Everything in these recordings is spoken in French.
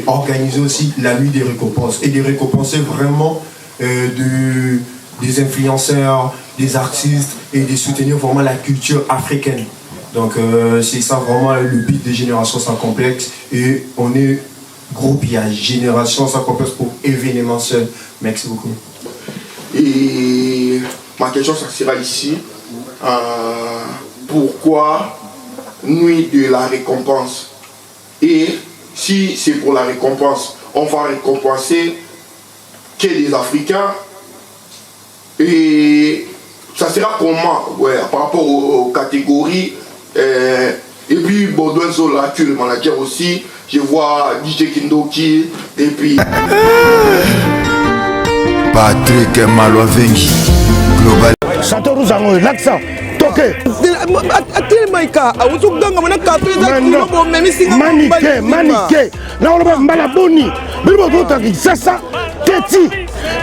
organiser aussi la nuit des récompenses et de récompenser vraiment des influenceurs, des artistes et de soutenir vraiment la culture africaine. Donc c'est ça vraiment le but de Génération Sans Complexe et on est groupe, il y a Génération Sans Complexe pour événementiel. Merci beaucoup. Et ma question ça sera ici. Pourquoi nuit de la récompense? Et si c'est pour la récompense, on va récompenser que des Africains. Et ça sera comment par rapport aux catégories. Et puis Baudouin Zola, tu es le manager aussi. Je vois DJ Kindoki. Et puis Patrick Maloavengi Global Château Rouge en l'accent. Toké. Maniqué. Là on va Malaboni. Bilbo Totaki. Ça. Teti.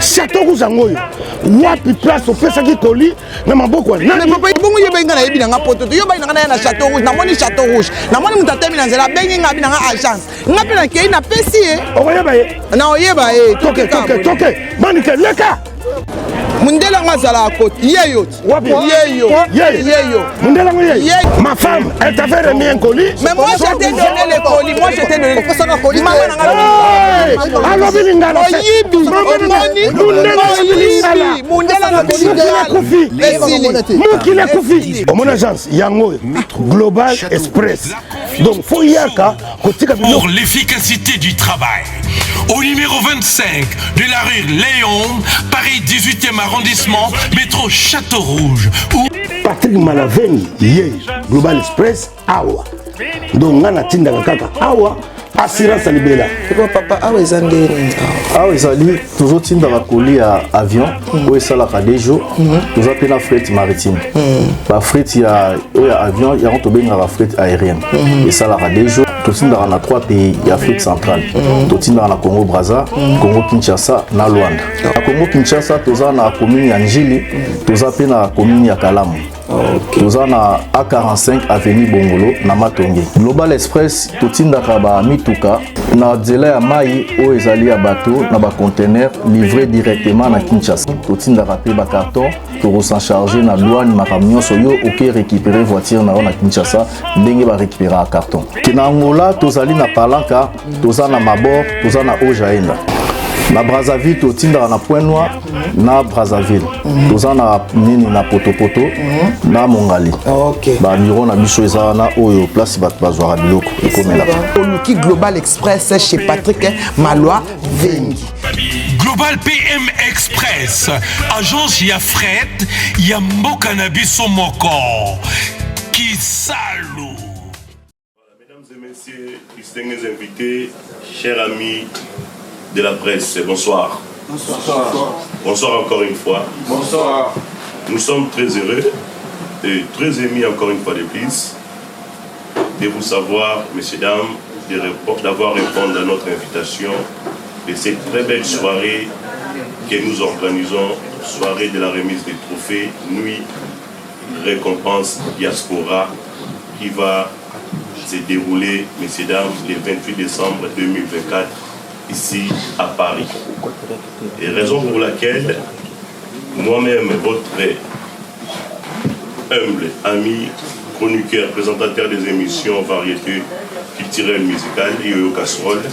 Château Rouge en wapi place au fait ça qui colis na maboko na mais papa bongo yebenga na yebi na poto yo ba na Château Rouge na moni Château Rouge na moni mutatemi na nzela bengi ngabi na agence ngapi na kei na pesi oyeba ye na oyeba toke manike leka Mundela ngazala à côté. Yeyo. Mundela ma femme, elle t'avait remis un colis. Mais moi je t'ai donné le colis. Moi je t'ai donné le colis. Maman alors bilingala. Mon agence Yango Global Express. Donc faut yaka pour l'efficacité du travail. Au numéro 25 de la rue Léon, Paris 18e arrondissement, métro Château Rouge. Patrick Malaveni, Global Express, Awa. Donc, on a tinda kaka Awa, assurance à libéla. Papa, Awa ezali toujours tinda bakoli à avion, où est ça la Kadejo, toujours appelé la fret maritime. La fret, il y a avion, il y a un tobé la fret aérienne. Et ça la Kadejo. Tout dans les 3 pays d'Afrique centrale. Tout dans le Congo Brazza, Congo Kinshasa, na Luanda. À Congo Kinshasa, tout dans la commune Anjili, tout dans la commune Kalamu. Tout dans la A45 avenue Bongolo, na Matonge. Global Express, tout dans la Mituka, na Zela ya Mai, où ezali à bateau, na ba conteneur livré directement na Kinshasa. Tout dans la carton, pour s'en charger na douane, ma camion soyo, ok récupérer voiture na Kinshasa, ndenge ba récupérer à carton. Là, tozali na Palanka, tozali na Mabor, tozali na Ojaenda. Na Brazzaville, totinda na Point Noir, na Brazzaville. Tozali na nini na Potopoto, na Mongali. OK. Ba miro na biso eza na oyo place bat bazwa biloko ekomela. Oluki Global Express chez Patrick Maloavengi. Global PM Express, agence ya fret, ya mboka na biso moko. Kisalu. Messieurs, distingués invités, chers amis de la presse, bonsoir. Bonsoir. Bonsoir encore une fois. Bonsoir. Nous sommes très heureux et très émus encore une fois de plus de vous savoir, messieurs, dames, d'avoir répondu à notre invitation de cette très belle soirée que nous organisons, soirée de la remise des trophées, nuit récompense diaspora qui va se dérouler, messieurs, dames, le 28 décembre 2024, ici à Paris. Et raison pour laquelle moi-même, votre humble ami, chroniqueur, présentateur des émissions variétés culturelles, musicales et au casserole,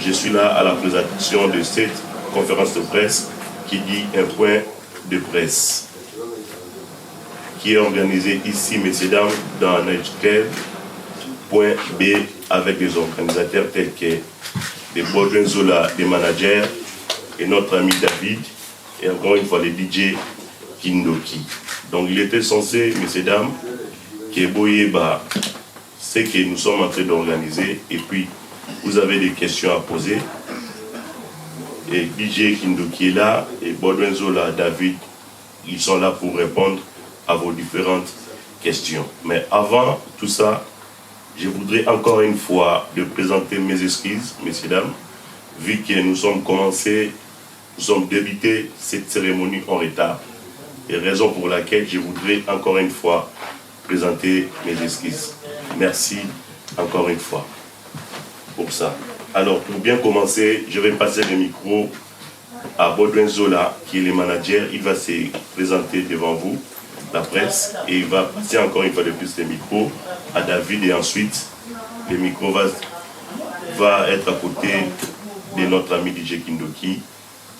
je suis là à la présentation de cette conférence de presse qui dit un point de presse, qui est organisée ici, messieurs, dames, dans Night Club. Point B avec des organisateurs tels que les Baudouin Zola, des managers et notre ami David et encore une fois les DJ Kindoki. Donc il était censé, messieurs, dames, que Boyeba, ce que nous sommes en train d'organiser et puis vous avez des questions à poser. Et DJ Kindoki est là et Baudouin Zola, David, ils sont là pour répondre à vos différentes questions. Mais avant tout ça, je voudrais encore une fois de présenter mes excuses, messieurs, dames, vu que nous sommes débuté cette cérémonie en retard. Et raison pour laquelle je voudrais encore une fois présenter mes excuses. Merci encore une fois pour ça. Alors, pour bien commencer, je vais passer le micro à Baudouin Zola, qui est le manager. Il va se présenter devant vous, la presse, et il va passer encore une fois de plus le micro à David, et ensuite, le micro va être à côté de notre ami DJ Kindoki.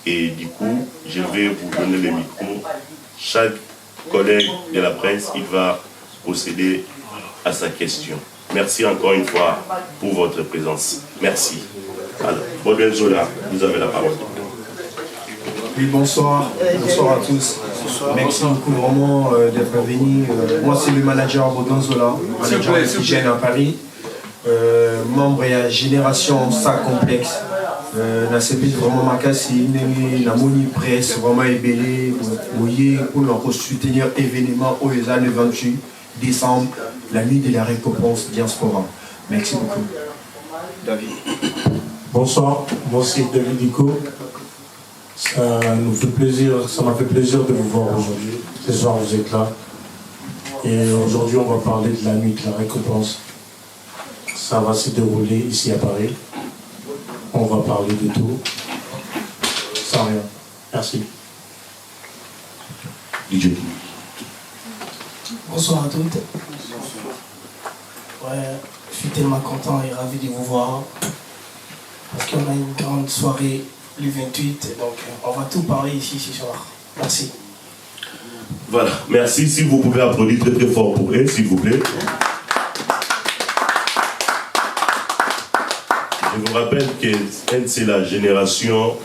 Et du coup, je vais vous donner le micro. Chaque collègue de la presse, il va procéder à sa question. Merci encore une fois pour votre présence. Merci. Alors, Baudouin Zola, vous avez la parole. Oui, bonsoir. Bonsoir à tous. Merci beaucoup vraiment d'être venu. Moi, c'est le manager Baudouin Zola, manager de l'hygiène à Paris. Membre de la génération sans complexe. Na CP vraiment makasi, la moni presse vraiment ébélé, pour soutenir l'événement au le 28 décembre, la nuit de la récompense diaspora. Merci beaucoup. David. Bonsoir, moi c'est David Dico. Ça nous fait plaisir, ça m'a fait plaisir de vous voir aujourd'hui. Ce soir vous êtes là. Et aujourd'hui on va parler de la nuit de la récompense. Ça va se dérouler ici à Paris. On va parler de tout. Sans rien. Merci. DJ. Bonsoir à toutes. Ouais, je suis tellement content et ravi de vous voir. Parce qu'on a une grande soirée le 28, donc on va tout parler ici ce soir. Merci. Voilà, merci. Si vous pouvez applaudir très très fort pour eux, s'il vous plaît. Je vous rappelle que c'est la génération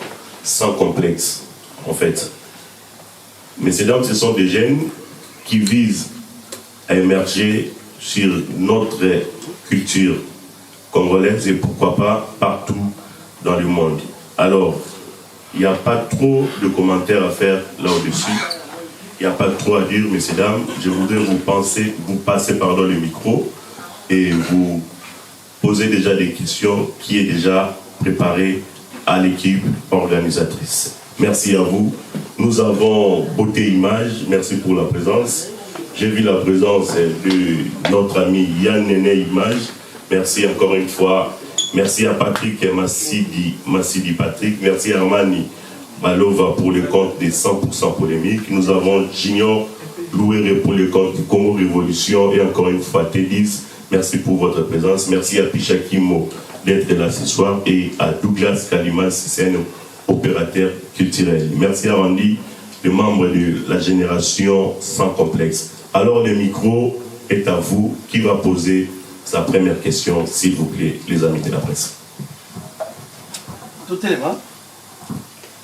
sans complexe, en fait. Messieurs, dames, ce sont des jeunes qui visent à émerger sur notre culture congolaise et pourquoi pas partout dans le monde. Alors, il n'y a pas trop de commentaires à faire là au-dessus. Il n'y a pas trop à dire, messieurs, dames. Je voudrais vous passer le micro et vous poser déjà des questions qui est déjà préparée à l'équipe organisatrice. Merci à vous. Nous avons Beauté Image. Merci pour la présence. J'ai vu la présence de notre ami Yann Néné Image. Merci encore une fois. Merci à Patrick et Massidi Patrick. Merci à Armani Malova pour le compte des 100% polémiques. Nous avons Junior Louéré pour le compte du Congo Révolution. Et encore une fois, Télis. Merci pour votre présence. Merci à Picha Kimo d'être là ce soir et à Douglas Kalimas, c'est un opérateur culturel. Merci à Randy, le membre de la génération sans complexe. Alors le micro est à vous. Qui va poser sa première question, s'il vous plaît, les amis de la presse? Tout élément.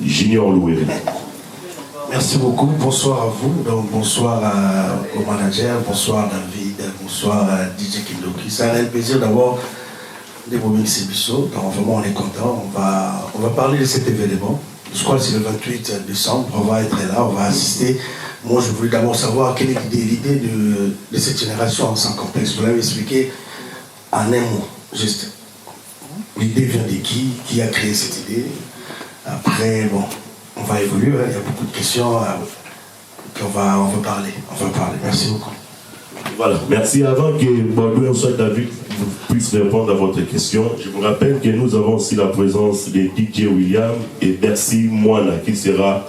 Junior Loué. Merci beaucoup. Bonsoir à vous. Donc, bonsoir au manager, bonsoir David, bonsoir à DJ Kindoki. C'est un réel plaisir d'avoir des Bomix et Bissot. Donc vraiment on est content. On va parler de cet événement. Je crois que c'est le 28 décembre. On va être là, on va assister. Moi je voulais d'abord savoir quelle est l'idée de cette génération sans complexe. Vous l'avez expliqué en un mot, juste. L'idée vient de qui a créé cette idée? Après, bon, on va évoluer, hein. Il y a beaucoup de questions. Puis on va parler. Merci beaucoup. Voilà, merci. Avant que Baudouin soit David puisse répondre à votre question, je vous rappelle que nous avons aussi la présence de DJ William et Bercy Moana qui sera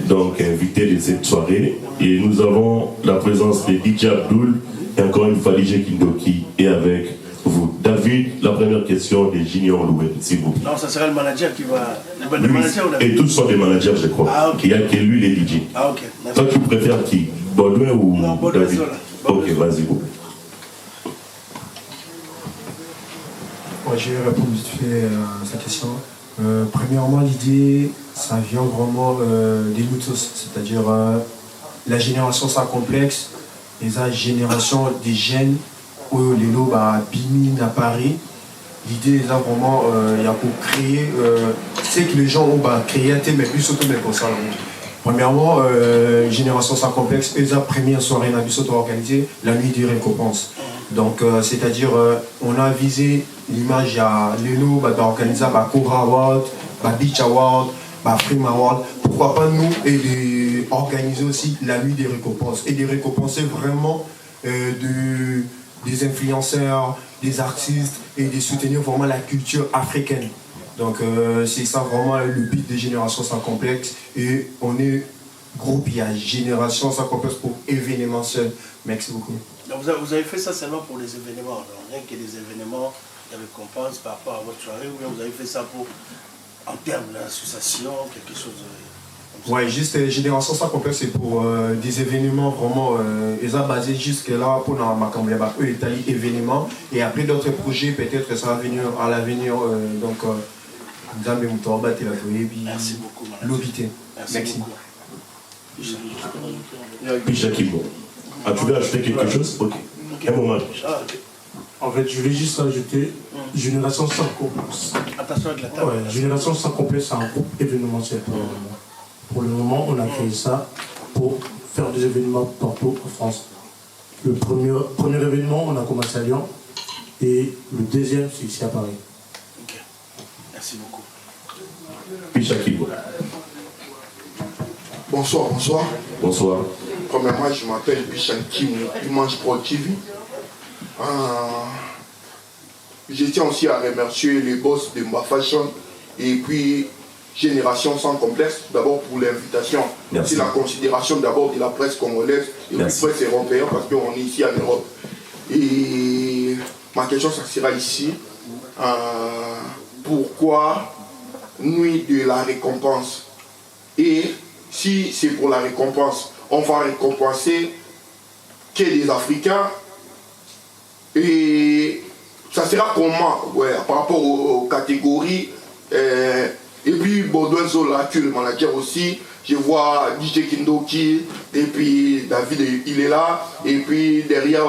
donc invité de cette soirée. Et nous avons la présence de DJ Abdul et encore une fois DJ Kindoki et avec vous. David, la première question de Junior Loué, s'il vous plaît. Non, ça sera le manager qui va... Le lui, manager ou et tous sont des managers, je crois. Ah, ok. Il n'y a que lui, les DJ. Ah, ok. Toi, tu préfères qui? Baudouin ou non, Baudouin David? Zola. Ok, vas-y. Ouais, je vais répondre vite fait à sa question. Premièrement, l'idée, ça vient vraiment des nous tous, c'est-à-dire la génération sans complexe, et la génération des jeunes, où les lots Bimine à Paris. L'idée, là, vraiment, il y a pour créer, c'est que les gens ont créé un thème, mais plus surtout, mais pour ça. Premièrement, génération sans complexe, et la première soirée, on a pu s'auto-organiser la nuit des récompenses. Donc, c'est-à-dire, on a visé l'image à Lelo, d'organiser Cobra Award, Beach Award, Frame Award. Pourquoi pas nous et organiser aussi la nuit des récompenses et de récompenser vraiment des influenceurs, des artistes et de soutenir vraiment la culture africaine. Donc c'est ça vraiment le but de Génération Sans Complexe. Et on est groupe, il y a Génération Sans Complexe pour événementiel. Merci beaucoup. Donc vous avez fait ça seulement pour les événements, donc rien que des événements de récompense par rapport à votre soirée, ou bien vous avez fait ça pour, en termes d'association, quelque chose de... Ouais, juste Génération Sans Complexe, c'est pour des événements vraiment, ils ont basé jusque là pour dans ma campagne, eux Italie événements, et après d'autres projets, peut-être ça va venir à l'avenir, donc merci beaucoup. L'obité. Merci beaucoup. Pichakibo. Ah, tu veux ajouter quelque chose? Ok. Un moment. En fait, je voulais juste ajouter Génération Sans Complexe. Attention avec la table. Ouais, Génération Sans Complexe, c'est un groupe événementiel pour le moment. Pour le moment, on a créé ça pour faire des événements partout en France. Le premier événement, on a commencé à Lyon. Et le deuxième, c'est ici à Paris. Ok. Merci beaucoup. Pichakibo. Bonsoir. Bonsoir. Premièrement, je m'appelle Bichankim, Image Pro TV. Je tiens aussi à remercier les boss de Mba Fashion et puis Génération Sans Complexe, d'abord pour l'invitation. C'est la considération d'abord de la presse congolaise et de la presse européenne parce qu'on est ici en Europe. Et ma question, ça sera ici. Pourquoi Nuit de la récompense? Et si c'est pour la récompense, on va récompenser que les Africains. Et ça sera comment, par rapport aux catégories. Et puis Baudouin Zola, le manager aussi. Je vois DJ Kindoki, et puis David, il est là. Et puis derrière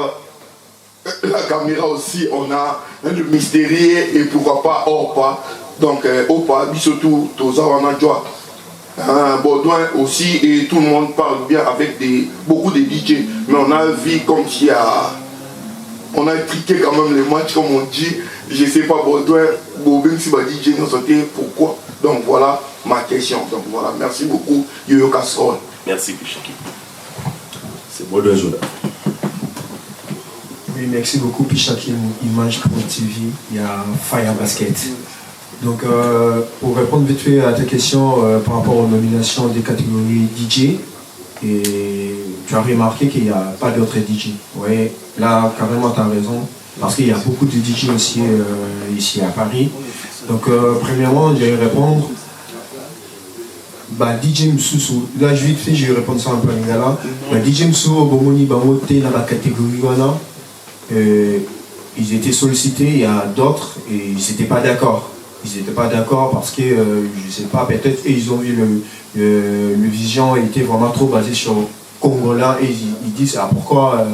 la caméra aussi, on a le mystérieux et pourquoi pas Opa. Donc Opa, surtout Toza Wanadjoa. Baudouin aussi, et tout le monde parle bien avec beaucoup de DJ. Mais on a vu comme s'il y a... On a triqué quand même les matchs, comme on dit. Je ne sais pas, Baudouin, Bobin, si va DJ nous sauter, pourquoi? Donc voilà ma question. Donc voilà, merci beaucoup, Yo-Yo Casserole. Merci, Pichaki. C'est Baudouin Zola. Oui, merci beaucoup, Pichaki, Image Pro TV. Il y a Fire Basket. Donc, pour répondre vite fait à ta question par rapport aux nominations des catégories DJ, et tu as remarqué qu'il n'y a pas d'autres DJ. Oui, là, carrément, tu as raison, parce qu'il y a beaucoup de DJ aussi ici à Paris. Donc, premièrement, je vais répondre. DJ Msusu, là, vite fait, je vais répondre ça un peu à là. DJ Msusu, Bomoni, Bamote, dans la catégorie, voilà, ils étaient sollicités, il y a d'autres, et ils n'étaient pas d'accord. Ils n'étaient pas d'accord parce que, je ne sais pas, peut-être ils ont vu le vision était vraiment trop basé sur Congolais et ils disent pourquoi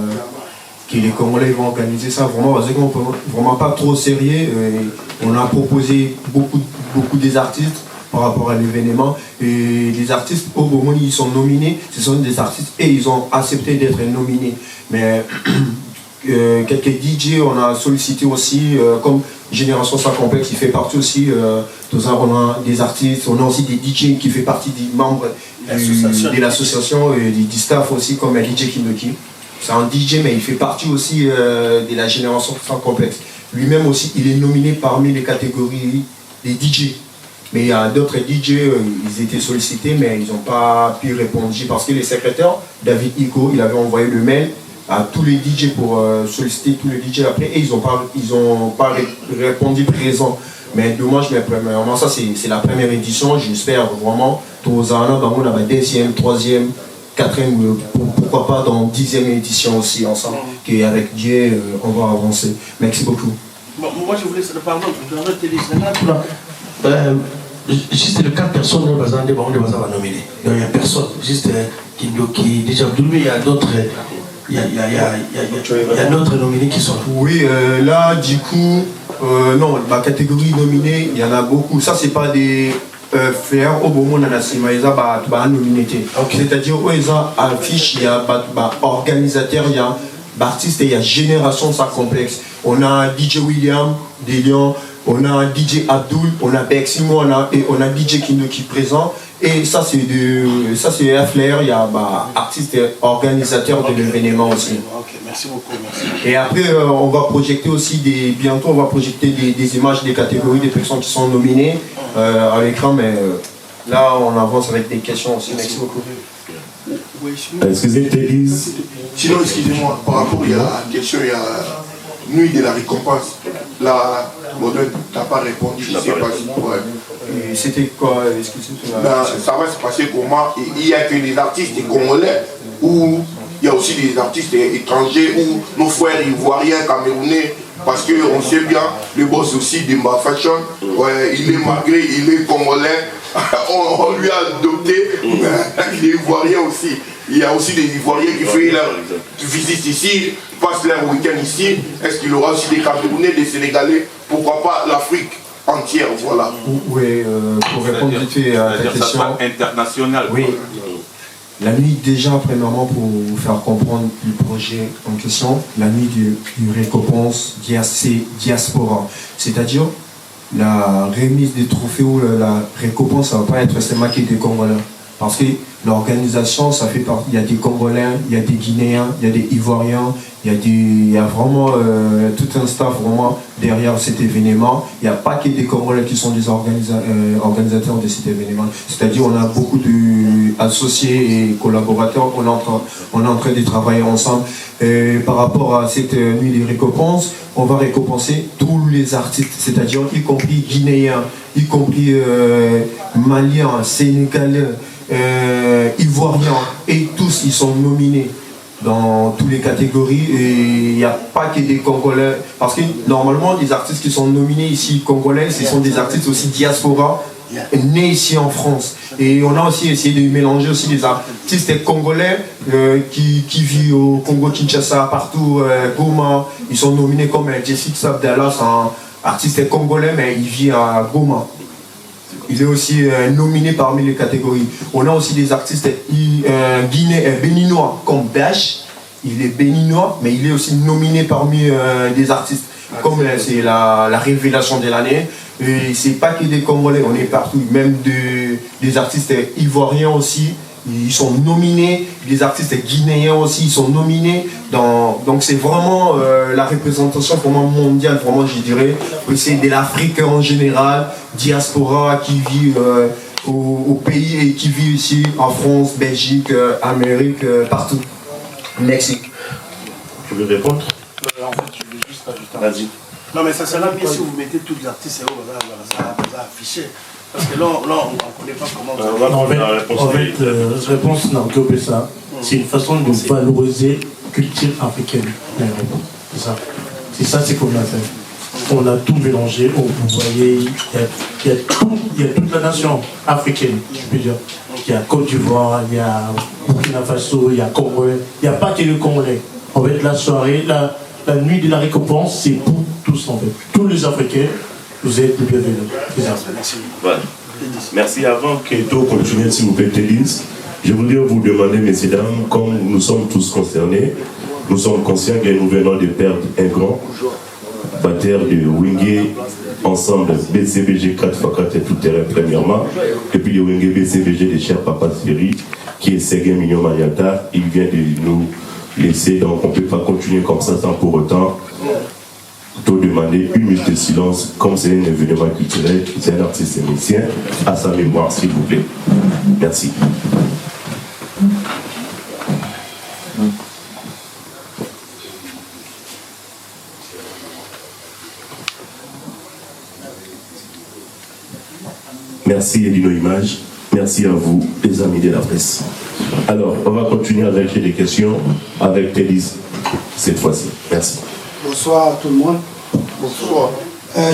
que les Congolais vont organiser ça vraiment parce qu'on peut vraiment pas trop sérieux. On a proposé beaucoup des artistes par rapport à l'événement et les artistes au moment où ils sont nominés, ce sont des artistes et ils ont accepté d'être nominés. Mais quelques DJ, on a sollicité aussi, comme Génération Sans Complexe, il fait partie aussi, on a des artistes, on a aussi des DJ qui fait partie des membres de l'association et du staff aussi, comme DJ Kindoki. C'est un DJ, mais il fait partie aussi de la Génération Sans Complexe. Lui-même aussi, il est nominé parmi les catégories des DJ. Mais il y a d'autres DJ, ils étaient sollicités, mais ils n'ont pas pu répondre parce que le secrétaire, David Iko, il avait envoyé le mail à tous les DJ pour solliciter tous les DJ après et ils n'ont pas répondu présent. Mais dommage, mais premièrement, ça c'est la première édition. J'espère vraiment tous on a la deuxième, troisième, quatrième, pourquoi pas dans 10e édition aussi ensemble. Avec Dieu, on va avancer. Merci beaucoup. Bon, moi je voulais savoir, pardon, juste les 4 personnes on va nominer. Il n'y a personne, juste Kindoki, déjà Abdoulmi, il y a d'autres. Il y a d'autres nominés qui sont là. Oui, là, du coup, non, ma catégorie nominée, il y en a beaucoup. Ça, c'est pas des faire au bon moment dans la cinéma, ils ont nominé. C'est-à-dire, où ils ont affiche, il y a organisateur, il y a artiste et il y a Génération Sans Complexe. On a DJ William de Lyon, on a un DJ Abdul, on a Beximo, on a DJ Kindo qui est présent. Et ça c'est Flair, il y a artiste et organisateur de l'événement aussi. Ok, merci beaucoup. Merci. Et après on va projeter aussi bientôt on va projeter des images des catégories des personnes qui sont nominées à l'écran, mais là on avance avec des questions aussi. Merci beaucoup. Excusez Télise. Sinon, excusez-moi, par rapport à la question, il y a Nuit de la récompense. Là, Modèle n'a pas répondu, je ne sais pas si c'était quoi? Excusez-moi. Ça va se passer comment? Il n'y a que des artistes congolais ou il y a aussi des artistes étrangers ou nos frères ivoiriens, camerounais, parce qu'on sait bien, le boss aussi d'Imba Fashion, il est malgré, il est congolais, on lui a adopté, il est ivoirien aussi. Il y a aussi des Ivoiriens qui font leur visite ici, passent leur week-end ici. Est-ce qu'il y aura aussi des Camerounais, des Sénégalais, pourquoi pas l'Afrique entière, voilà. Oui, pour répondre vite fait à ta question. International. Oui. La nuit, déjà, premièrement, pour vous faire comprendre le projet en question, la nuit du récompense diaspora. C'est-à-dire, la remise des trophées ou la récompense, ça ne va pas être seulement qui des Congolais. Parce que l'organisation, ça fait partie, il y a des Congolais, il y a des Guinéens, il y a des Ivoiriens, il y a vraiment tout un staff vraiment derrière cet événement. Il n'y a pas que des Congolais qui sont des organisateurs de cet événement. C'est-à-dire on a beaucoup d'associés et collaborateurs, on est en train de travailler ensemble. Par rapport à cette nuit des récompenses, on va récompenser tous les artistes, c'est-à-dire y compris Guinéens, y compris Maliens, Sénégalais, Ivoiriens, et tous ils sont nominés dans toutes les catégories, et il n'y a pas que des Congolais, parce que normalement les artistes qui sont nominés ici Congolais, ce sont des artistes aussi diaspora, nés ici en France. Et on a aussi essayé de mélanger aussi des artistes congolais qui vivent au Congo-Kinshasa, partout, Goma, ils sont nominés comme Jessica Sabdala, c'est un artiste congolais mais il vit à Goma. Il est aussi nominé parmi les catégories. On a aussi des artistes béninois comme Dash. Il est béninois, mais il est aussi nominé parmi des artistes. Comme c'est la révélation de l'année. Et c'est pas que des Congolais, on est partout. Même des artistes ivoiriens aussi. Ils sont nominés, les artistes guinéens aussi, ils sont nominés. Donc c'est vraiment la représentation vraiment mondiale, vraiment je dirais. C'est de l'Afrique en général, diaspora qui vit au pays et qui vit ici en France, Belgique, Amérique, partout. Mexique. Tu veux répondre? En fait, je voulais juste ajouter. Vas-y. Non mais ça sera bien si vous mettez tous les artistes et ça va afficher. Parce que là on ne connaît pas comment en fait, réponse Narco-Pessa, c'est une façon de valoriser la culture africaine. C'est ça ce qu'on a fait. On a tout mélangé, vous voyez, il y a toute la nation africaine, je peux dire. Il y a Côte d'Ivoire, il y a Burkina Faso, il y a Congolais, il n'y a pas que le Congolais. En fait, la soirée, la nuit de la récompense, c'est pour tous en fait. Tous les Africains, vous êtes les bienvenus. Voilà. Merci. Avant que tout continue, s'il vous plaît, Télise, je voudrais vous demander, messieurs, dames, comme nous sommes tous concernés, nous sommes conscients que nous venons de perdre un grand batteur de Wingé, ensemble BCBG 4x4 et tout terrain premièrement, et puis le Wingé BCBG de cher Papa Seri, qui est Séguin Mignon Maniata, il vient de nous laisser, donc on ne peut pas continuer comme ça sans pour autant demander une minute de silence, comme c'est un événement culturel, c'est un artiste émissien, à sa mémoire, s'il vous plaît. Merci. Merci Edino Image, merci à vous, les amis de la presse. Alors, on va continuer avec les questions avec Télise cette fois-ci. Merci. Bonsoir à tout le monde. Bonsoir.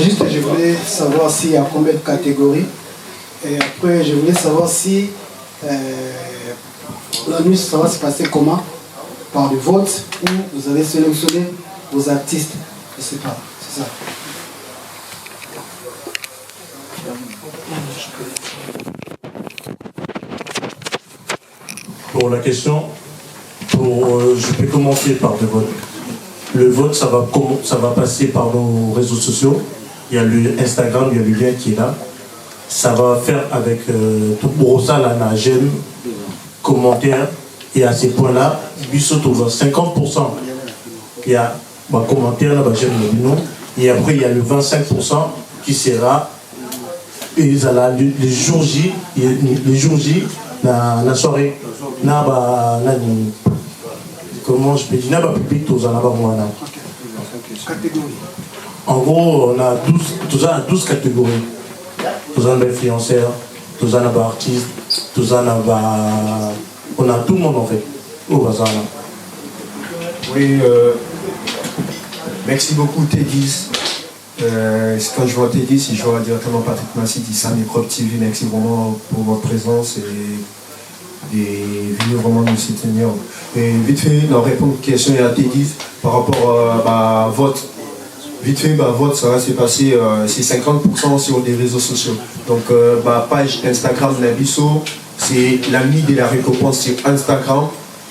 Juste, je voulais savoir s'il y a combien de catégories. Et après, je voulais savoir si la nuit, ça va se passer comment? Par du vote ou vous allez sélectionner vos artistes? Je ne sais pas, c'est ça. Pour la question, je peux commencer par le vote. Le vote, ça va passer par nos réseaux sociaux. il y a le Instagram, il y a le lien qui est là. Ça va faire avec tout pour ça, là, j'aime, commentaire, et à ces points-là, Bissot, 50%. Il y a un commentaire, là, j'aime le nom, et après, il y a le 25% qui sera, et les jours J, la soirée, comment je peux dire, public, tous en avant. En gros, on a 12 catégories. Tous en influenceurs, tous en artistes, tous en on a tout le monde en fait. Au bazar là. Oui, merci beaucoup Teddy. Quand je vois Teddy, je vois directement Patrick Massy, Sam Microbe TV. Merci vraiment pour votre présence et venir vraiment nous soutenir. Et vite fait, dans répondre aux questions à Teddy par rapport à vote. Vite fait, vote, ça va se passer, c'est 50% sur des réseaux sociaux. Donc, page Instagram Nabisso, c'est l'ami de la récompense sur Instagram.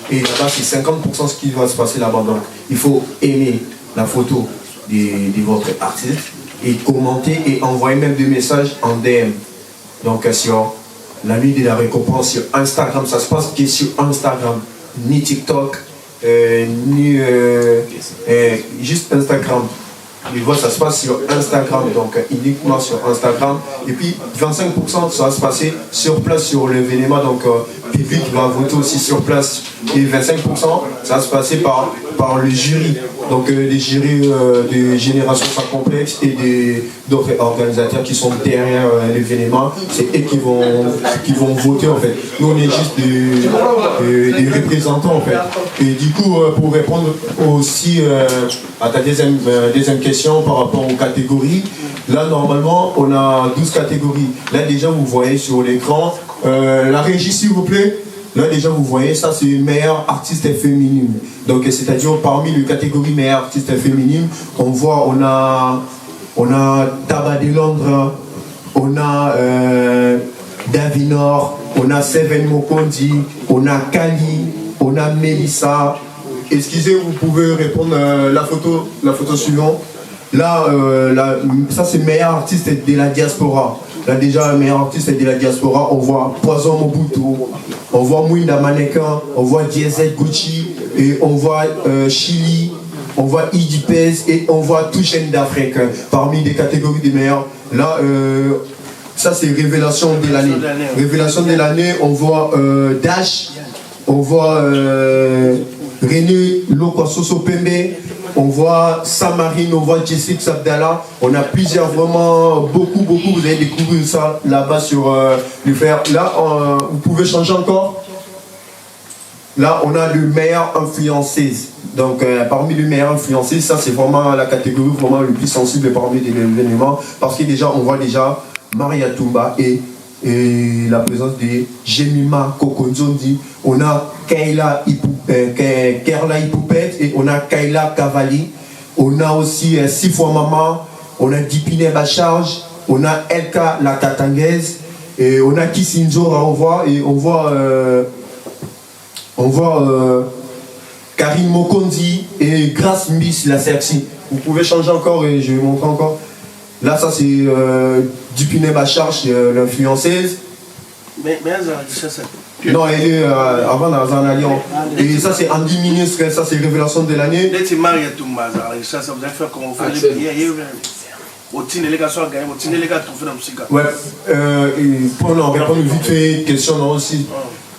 Et là-bas, c'est 50% ce qui va se passer là-bas. Donc, il faut aimer la photo de votre artiste et commenter et envoyer même des messages en DM. Donc, sur l'ami de la récompense sur Instagram, ça se passe que sur Instagram, ni TikTok, ni juste Instagram. Les votes, ça se passe sur Instagram, donc uniquement sur Instagram. Et puis 25%, ça va se passer sur place sur l'événement, donc public va voter aussi sur place. Et 25%, ça va se passer par le jury. Donc les jurys de Génération Sans Complexe et d'autres organisateurs qui sont derrière l'événement, c'est eux qui vont voter en fait. Nous on est juste des représentants en fait. Et du coup, pour répondre aussi à ta deuxième question par rapport aux catégories, là normalement on a 12 catégories. Là déjà vous voyez sur l'écran, la régie s'il vous plaît. Là déjà vous voyez, ça c'est meilleure artiste féminine. Donc c'est-à-dire parmi les catégories meilleure artiste féminine, on a Taba de Londres, on a Davinor, on a Seven Mokondi, on a Kali, on a Melissa. Excusez, vous pouvez répondre la photo suivante. Là, ça c'est meilleur artiste de la diaspora. Là déjà, meilleur artiste de la diaspora, on voit Poison Mobutu, on voit Mouinda Mannequin, on voit DZ Gucci, et on voit Chili, on voit Idipez et on voit Touchen d'Afrique parmi les catégories des meilleurs. Là, ça c'est révélation de l'année. Révélation de l'année, on voit Dash, on voit René Lokososo Pembe, on voit Samarine, on voit Jessica Sabdala. On a plusieurs, vraiment beaucoup. Vous allez découvrir ça là-bas sur le fer. Là, vous pouvez changer encore. Là, on a le meilleur influenceuse. Donc, parmi les meilleurs influenceuses, ça c'est vraiment la catégorie vraiment le plus sensible parmi les événements. Parce que déjà, on voit déjà Maria Toumba et la présence de Jemima Kokonzondi. On a Kerla Ipoupet et on a Kayla Cavalli. On a aussi 6 fois Maman. On a Dipine Bacharge. On a Elka la Tatangaise. Et on a Kissinzo à revoir. Et on voit Karine Mokondi et Grace Miss la sexy. Vous pouvez changer encore et je vais vous montrer encore. Là, ça c'est Dupine Bacharge, l'influenceuse. Mais elle a dit ça. Non, elle est avant dans un alliance. Et ça c'est Andy Ministre, ça c'est révélation de l'année. C'est Maria Toumba, ça vous allez faire comment vous faites les billets. Ouais, pour nous répondre vite fait, question aussi.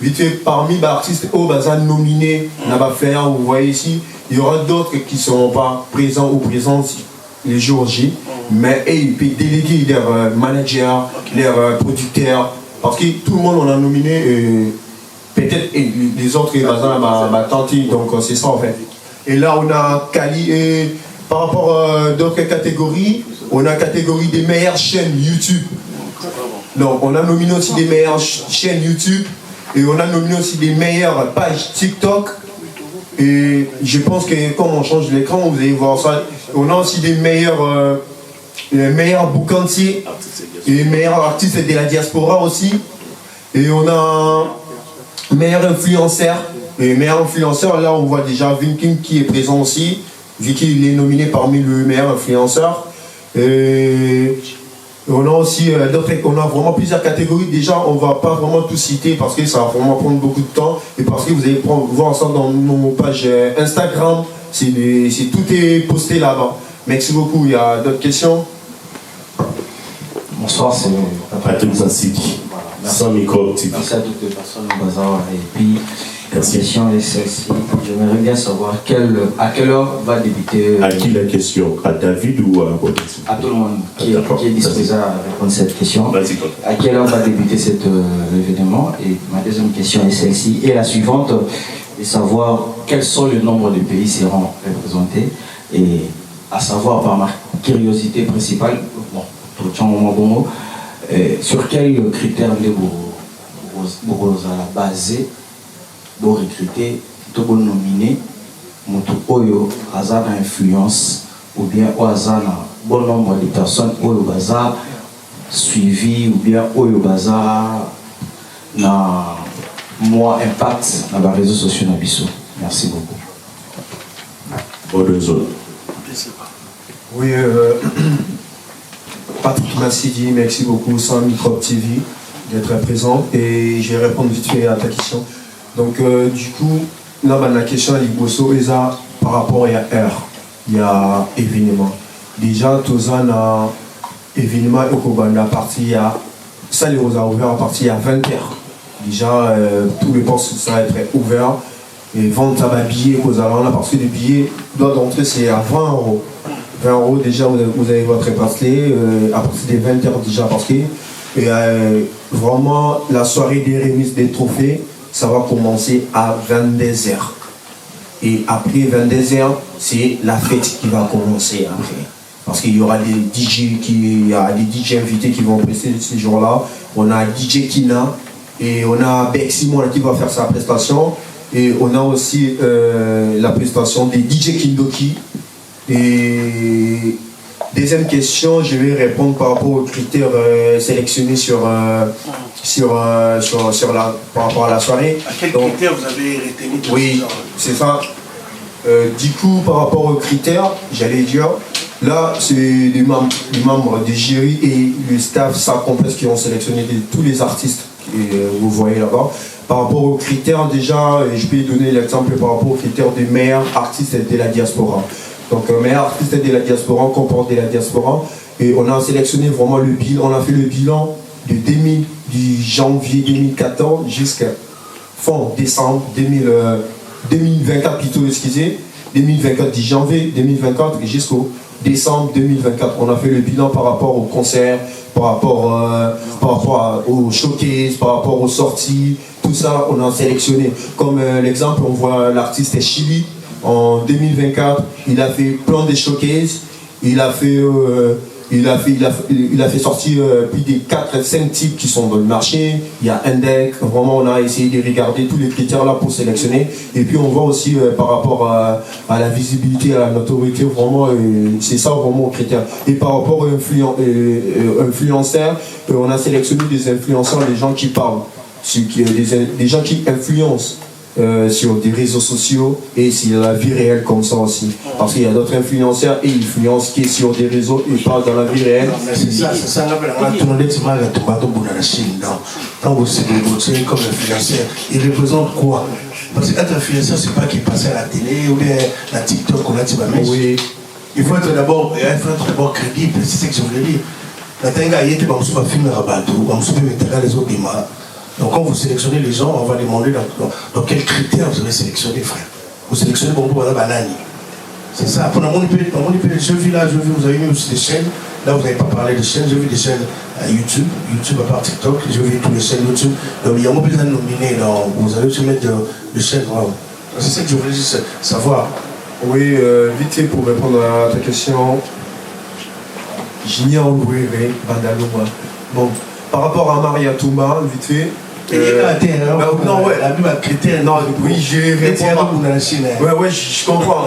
Vite fait, parmi les artistes au bazar nominés, vous voyez ici, il y aura d'autres qui ne seront pas présents ou présentes les jours J, mais ils peuvent déléguer leurs managers, leurs producteurs, parce que tout le monde on a nominé, peut-être les autres bazar m'a tenté, donc c'est ça en fait. Et là on a Kali, et par rapport à d'autres catégories, on a catégorie des meilleures chaînes YouTube. Donc on a nominé aussi des meilleures chaînes YouTube. Et on a nominé aussi des meilleures pages TikTok. Et je pense que quand on change l'écran, vous allez voir ça. On a aussi des meilleurs boucantiers et les meilleurs artistes de la diaspora aussi. Et on a meilleurs influenceurs. Et meilleurs influenceurs, là on voit déjà Vinking qui est présent aussi, vu qu'il est nominé parmi les meilleurs influenceurs. On a aussi on a vraiment plusieurs catégories. Déjà, on ne va pas vraiment tout citer parce que ça va vraiment prendre beaucoup de temps et parce que vous allez voir ça dans nos pages Instagram. Tout est posté là-bas. Merci beaucoup. Il y a d'autres questions? Bonsoir, c'est Patrick Zassiki, sans micro. Merci à toutes les personnes au bazar. Et puis, la question est celle-ci. J'aimerais bien savoir à quelle heure va débuter. À qui la question? À David ou à tout le monde qui est disposé à répondre à cette question. À quelle heure va débuter cet événement? Et ma deuxième question est celle-ci. Et la suivante est savoir quels sont le nombre de pays seront représentés. Et à savoir, par ma curiosité principale, sur quels critères vous allez baser pour recruter, pour nominer, pour avoir influence ou bien au hasard bon nombre de personnes au bazar suivi ou bien au bazar na moi impact dans les réseaux sociaux na biso. Merci beaucoup. Oui, Patrick Massidi, merci beaucoup, sans Microbe TV, d'être présent. Et je vais répondre vite fait à ta question. Donc, du coup, là, la question est par rapport à heure. Il y a événement. Déjà, tous on a événement au parti à ça, les a ouvert à partir à 20h. Déjà, tous les postes ça va être ouvert. Et vendre ça va billets qu'aux allons là, parce que les billets doivent entrer, c'est à 20 €. 20 € déjà, vous avez votre bracelet à partir des 20h déjà, parce que vraiment la soirée des remises des trophées, ça va commencer à 22h. Et après 22h, c'est la fête qui va commencer après. Parce qu'il y aura des DJ invités qui vont prester ce jour-là. On a DJ Kina et on a Beck Simon qui va faire sa prestation. Et on a aussi la prestation des DJ Kindoki. Et deuxième question, je vais répondre par rapport aux critères sélectionnés par rapport à la soirée. À quels critères vous avez retenu? Oui, c'est ça. Du coup, par rapport aux critères, j'allais dire, là, c'est les membres du jury et le staff complexe qui ont sélectionné tous les artistes que vous voyez là-bas. Par rapport aux critères, déjà, je peux donner l'exemple par rapport aux critères des meilleurs artistes de la diaspora. Donc, meilleurs artistes de la diaspora, comporte de la diaspora. Et on a sélectionné vraiment le bilan. On a fait le bilan du janvier 2014 jusqu'à fin décembre 2024, plutôt, excusez. 2024, du janvier 2024 jusqu'au décembre 2024. On a fait le bilan par rapport aux concerts, par rapport aux showcases, par rapport aux sorties. Tout ça, on a sélectionné. Comme l'exemple, on voit l'artiste Chili. En 2024, il a fait plein de showcases. Il a fait sortir plus de 4-5 types qui sont dans le marché. Il y a Indec. Vraiment, on a essayé de regarder tous les critères là pour sélectionner. Et puis, on voit aussi par rapport à la visibilité, à la notoriété, vraiment, c'est ça vraiment le critère. Et par rapport aux influenceurs, on a sélectionné des influenceurs, des gens qui parlent, des gens qui influencent. Sur des réseaux sociaux et sur la vie réelle comme ça aussi. Parce qu'il y a d'autres influenceurs et influencent qui est sur des réseaux et parlent dans la vie réelle. C'est ça, quand vous êtes comme influenceur, il représente quoi? Parce qu'être influenceur, c'est pas qu'il passe à la télé ou bien la TikTok ou la Tibamèche. Oui. Il faut être d'abord crédible, c'est ce que je voulais dire. La Tenga, il était dans le film Rabatou, dans le film les autres Dima. Donc quand vous sélectionnez les gens, on va demander dans quels critères vous avez sélectionné, frère. Vous sélectionnez pour Banani. C'est ça. Pour je vis là, vous avez mis aussi des chaînes. Là, vous n'avez pas parlé de chaînes. J'ai vu des chaînes à YouTube à part TikTok. J'ai vu toutes les chaînes YouTube. Donc il y a beaucoup de nominés. Vous allez aussi mettre des chaînes. C'est ça que je voulais juste savoir. Oui, vite fait pour répondre à ta question. J'ignore Bandaloma. Bon, par rapport à Maria Touma, vite fait. Non, ouais. La Bible a critère. Non, oui, je réponds. Ouais, je comprends.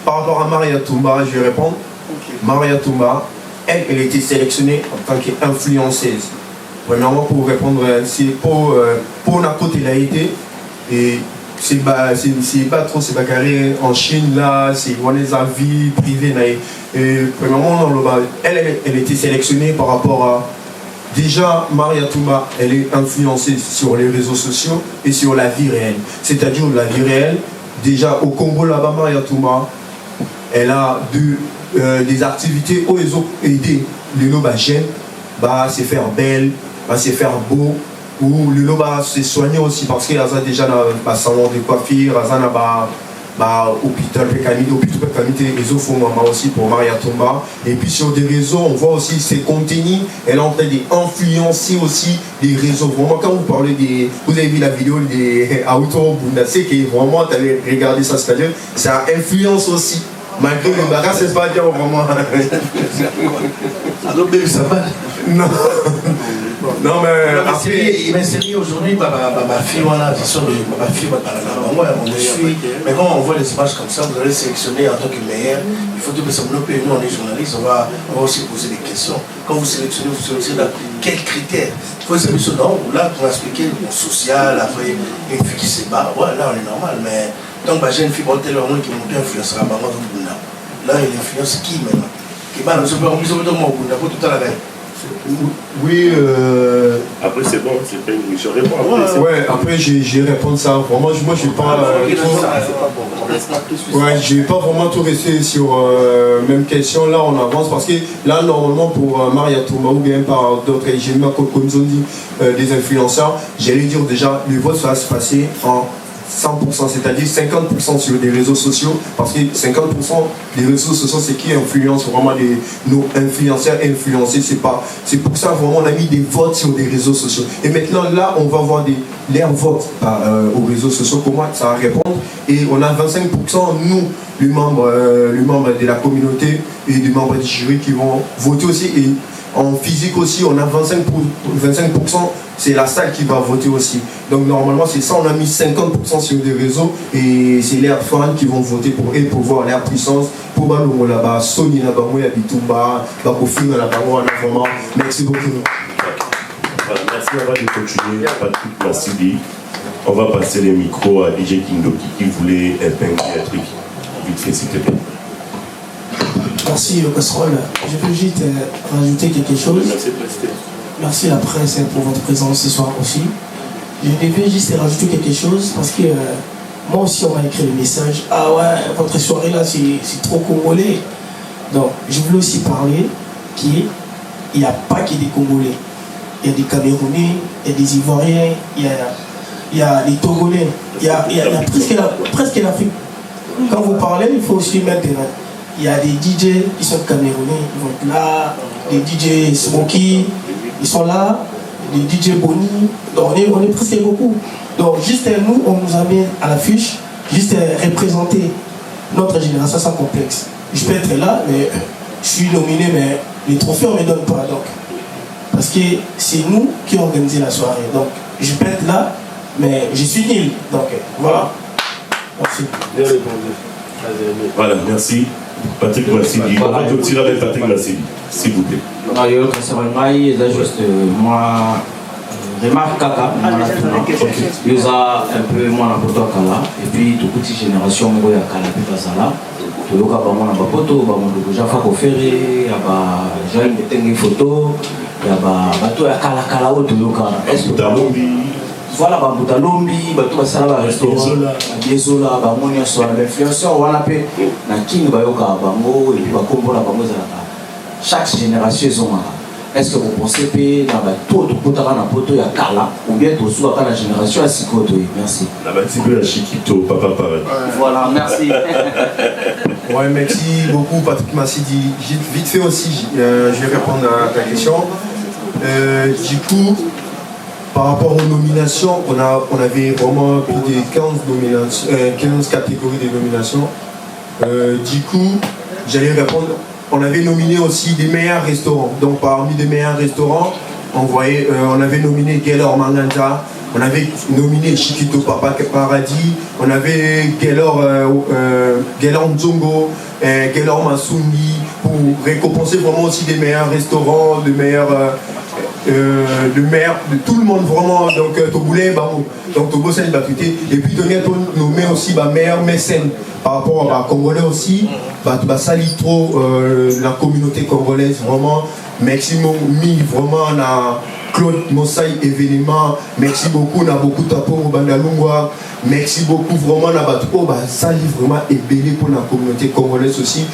Par rapport à Maria Touma, je vais répondre. Maria Touma, elle a été sélectionnée en tant qu'influenceuse. Premièrement, pour répondre, c'est pour la côte, elle a été. Et c'est pas trop, c'est pas carré. En Chine, là, c'est on les avis privés. Et premièrement, elle était sélectionnée par rapport à... Déjà, Maria Touma, elle est influencée sur les réseaux sociaux et sur la vie réelle. C'est-à-dire la vie réelle. Déjà, au Congo, là-bas, Maria Touma, elle a des activités où ils ont aidé les lobes jeunes à se faire belle, à se faire beau, ou le lobe à se soigner aussi parce qu'il y a déjà un salon de coiffure, il y a hôpital Pécamité, ils font aussi pour Maria Touma. Et puis sur des réseaux, on voit aussi ses contenus, elle est en train d'influencer aussi les réseaux. Vraiment, quand vous parlez des... Vous avez vu la vidéo des Auto Bundase, qui est vraiment, tu allez regarder ça, c'est-à-dire, ça influence aussi. Malgré le bagage, c'est pas dire vraiment. Non. Non, mais après. Il m'a série aujourd'hui, ma fille, voilà, ma fille, mais quand on voit des images comme ça, vous allez sélectionner en tant que meilleur. Il faut tout se développer. Nous, on est journalistes, on va aussi poser des questions. Quand vous sélectionnez dans quels critères? Il faut se dire, non, là, pour expliquer le social, après, une fille qui se bat, ouais, là, on est normal, mais. Donc, j'ai une fille qui monte influencera là, il influence qui maintenant? Qui va nous faire tout à l'heure. Oui. Après, c'est bon, c'est pas une mission réponse. Ouais, après, j'ai répondu ça. Vraiment, moi, je vais pas. Je vais pas vraiment tout rester sur même question. Là, on avance parce que là, normalement, pour Maria Touma ou bien par d'autres, j'ai mis comme ils ont dit, des influenceurs, j'allais dire déjà, le vote va se passer en 100%, c'est-à-dire 50% sur les réseaux sociaux, parce que 50% des réseaux sociaux, c'est qui influence vraiment nos influenceurs influencés. C'est pour ça vraiment on a mis des votes sur des réseaux sociaux. Et maintenant là, on va voir leurs votes aux réseaux sociaux, comment ça va répondre. Et on a 25%, nous, les membres de la communauté et les membres du jury qui vont voter aussi. Et en physique aussi, on a 25%, c'est la salle qui va voter aussi. Donc normalement, c'est ça, on a mis 50% sur des réseaux et c'est les fans qui vont voter pour eux, pour voir leur puissance, pour Balongo là-bas, Sony là-bas, Moya Bitumba, Bakofina là-bas, vraiment. Merci beaucoup. Voilà, merci avant de continuer, Patrick Massidi. On va passer les micros à DJ Kindoki qui voulait épingler un truc. Vite fait, s'il te plaît. Merci le casserole. Je peux juste rajouter quelque chose. Merci la presse pour votre présence ce soir aussi. Je devais juste rajouter quelque chose parce que moi aussi on m'a écrit le message. Ah ouais, votre soirée là c'est trop congolais. Donc je voulais aussi parler qu'il n'y a pas que des Congolais. Il y a des Camerounais, il y a des Ivoiriens, il y a des Togolais, il y a presque l'Afrique. Quand vous parlez, il faut aussi mettre des noms. Il y a des DJ qui sont camerounais, ils vont être là, des DJ Smokey, ils sont là, des DJ Bonnie, donc on est presque beaucoup. Donc juste nous, on nous amène à l'affiche, juste représenter notre génération sans complexe. Je peux être là, mais je suis nominé, mais les trophées on ne me donne pas. Donc, parce que c'est nous qui organisons la soirée. Donc je peux être là, mais je suis nul. Donc voilà. Merci. Bien répondu. Voilà, merci. Patrick Massidi. On va continuer avec Patrick Massidi, s'il vous plaît. Non, il y a juste moi, remarque Kaka, il y a un peu moins de Kala, et puis toute petite génération, il y a Kala Pipasala, il y a un photo, il y a un ferré, il y a une photo, il y a Kala Kala, voilà, babuta lombi, batu basala restaurant, Gezola, bamonia so l'influenceur wana pe na king bayoka bango et puis bakombola bango za chaque génération ils ont. Est-ce que vous pensez que dans tout potara na poto ya kala ou bien tout soit la génération à sikoto? Merci. La batibe la Chiquito, papa pareil. Voilà, merci. Ouais, merci beaucoup Patrick Massidi. Vite fait aussi, je vais répondre à ta question. Du coup, par rapport aux nominations, on avait vraiment plus de 15 catégories de nominations. Du coup, j'allais répondre, on avait nominé aussi des meilleurs restaurants. Donc parmi les meilleurs restaurants, on avait nominé Gaylor Manganda, on avait nominé Chiquito Papa Paradis, on avait Gaylor Nzongo, Gaylor Masungi, pour récompenser vraiment aussi des meilleurs restaurants, des meilleurs... le maire, de tout le monde vraiment, donc Toboulé, donc Tobo Sali Bakité, et puis on nommé aussi maire mécène par rapport à Congolais aussi, Sali trop la communauté congolaise, vraiment, merci vraiment on a Claude Mossai événement, merci beaucoup, on a beaucoup de tapons au Bandalungwa, merci beaucoup vraiment, on a Sali vraiment ébélé pour la communauté congolaise aussi.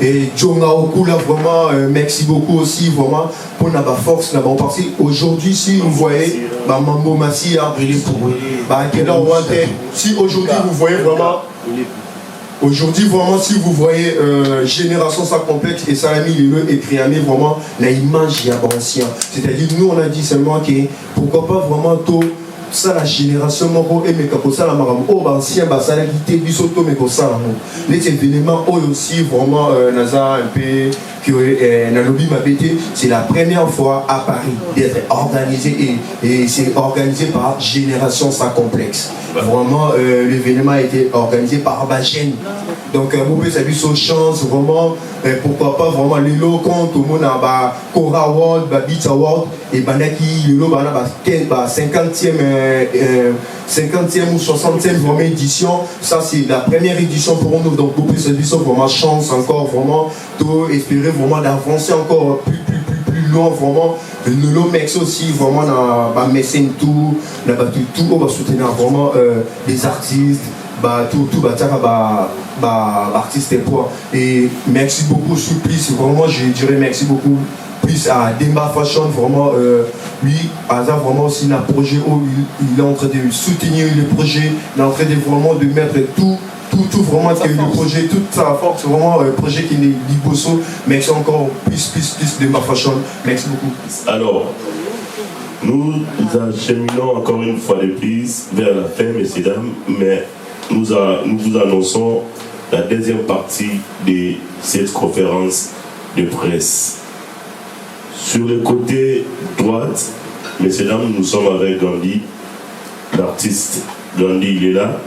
Et Djonga Okula vraiment, merci beaucoup aussi vraiment pour la force, parce aujourd'hui si vous voyez, Mambo Massi, si aujourd'hui vous voyez vraiment. Aujourd'hui, vraiment, si vous voyez Génération sans complexe et Salami Lelo et Triamé, vraiment, l'image y a ancien. C'est-à-dire, nous, on a dit seulement que pourquoi pas vraiment tôt, ça la génération moko et meka ça la maram oh ancien ça la quitté bisoto meko ça les événements aussi vraiment naza un peu que Nalobi m'a bêté, c'est la première fois à Paris d'être organisé et c'est organisé par Génération sans complexe. Vraiment l'événement a été organisé par Bagène. Donc vous pouvez savoir son chance vraiment pourquoi pas vraiment les lots compte au monde à Cora Award, Beats Award et Banaki le lot bana 50e ou 60e vraiment édition. Ça c'est la première édition pour nous, donc vous pouvez savoir vraiment chance encore vraiment tout espérer vraiment d'avancer encore plus loin vraiment. Le Lomex aussi vraiment dans mécène tout on va soutenir vraiment les artistes artistes et merci beaucoup Supplice vraiment je dirais merci beaucoup plus à Demba Fashion vraiment lui Aza vraiment aussi un projet où il est en train de soutenir le projet, il est en train de vraiment de mettre tout vraiment le projet, toute sa force, vraiment un projet qui est Liboso. Merci encore plus de ma fashion. Merci beaucoup. Alors, nous acheminons encore une fois de plus vers la fin, messieurs dames, mais nous vous annonçons la deuxième partie de cette conférence de presse. Sur le côté droite, messieurs dames, nous sommes avec Gandhi, l'artiste. Gandhi, il est là.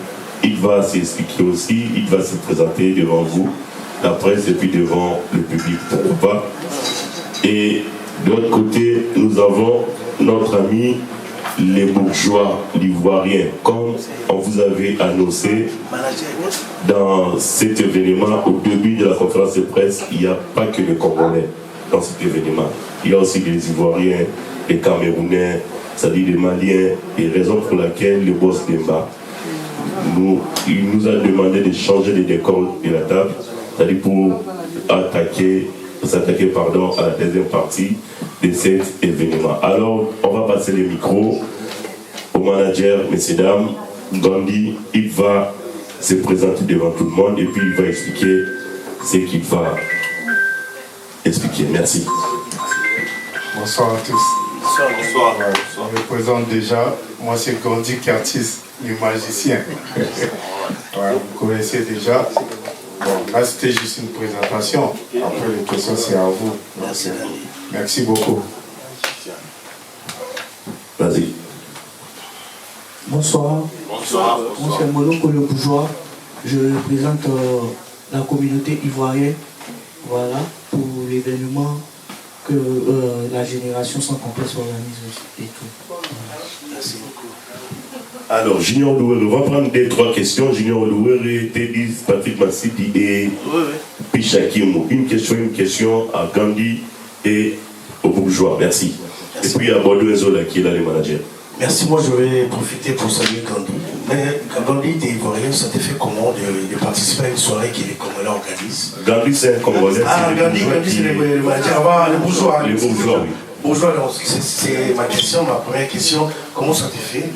Il va s'expliquer aussi, il va se présenter devant vous, la presse et puis devant le public, pourquoi pas. Et de l'autre côté, nous avons notre ami les bourgeois l'ivoirien, comme on vous avait annoncé dans cet événement, au début de la conférence de presse, il n'y a pas que les Congolais dans cet événement. Il y a aussi les Ivoiriens, les Camerounais, c'est-à-dire les Maliens, et raison pour laquelle le boss Demba, il nous a demandé de changer les décors de la table, c'est-à-dire pour s'attaquer à la deuxième partie de cet événement. Alors, on va passer le micro au manager, messieurs, dames. Gandhi, il va se présenter devant tout le monde et puis il va expliquer ce qu'il va expliquer. Merci. Bonsoir à tous. Bonsoir. Je me présente déjà. Moi, c'est Gandhi Curtis, le magicien. Vous connaissez déjà. Bon, là, c'était juste une présentation. Après, les questions, c'est à vous. Merci beaucoup. Vas-y. Bonsoir. Bonsoir. Moi, c'est Monoko le bourgeois. Je représente la communauté ivoirienne. Voilà, pour l'événement que la Génération sans complexe organise et tout. Merci beaucoup. Alors, Junior Louere, on va prendre 2-3 questions. Junior Louere, Teddy, Patrick Massidi et Pichakimo. Une question à Gandhi et au bourgeois. Merci. Et puis à Bordeaux Ezola qui est là, le manager. Merci, moi je vais profiter pour saluer Gandhi. Mais Gandhi, t'es ivoirien, ça te fait comment de participer à une soirée que les Congolais organisent? Gandhi, c'est un Congolais. Ah, Gandhi, c'est le manager. Les bourgeois. Les bourgeois, oui. Bourgeois, c'est ma question, ma première question. Comment ça te fait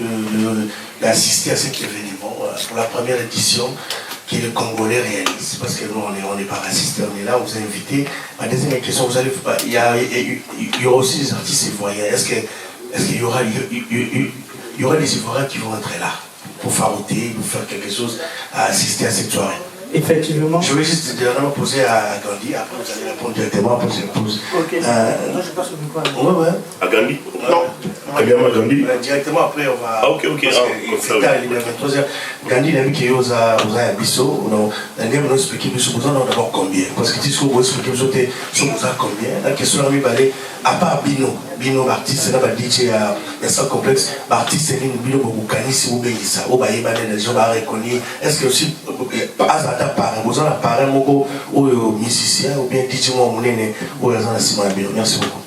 d'assister à cet événement pour la première édition que les Congolais réalisent? Parce que nous, on n'est pas racistes, on est là, on vous a invité. Ma deuxième question, il y aura aussi des artistes ivoiriens. Est-ce qu'il y aura des Ivoiriens qui vont entrer là pour farouter, pour faire quelque chose, à assister à cette soirée? Effectivement. Je vais juste directement poser à Gandhi, après vous allez répondre directement, après je pose. Ok. Non, je passe au micro. Ouais. À Gandhi? Non. Premièrement, Gandhi. Directement après, on va. Ah, ok. Il est 23h. Gandhi, il a mis qu'il y a aux Abisso. On a expliqué d'abord combien. Parce que tu sais, vous expliquez combien. La question est balée. À part Bino, artiste, c'est un DJ, il y a ça complexe. Artiste, c'est une Bino, vous gagnez si vous gagnez ça. Vous voyez, les gens vont reconnaître. Est-ce que aussi, Azata parrain, vous avez un parrain, ou musicien, ou bien DJ, ou Azana Bino. Merci beaucoup.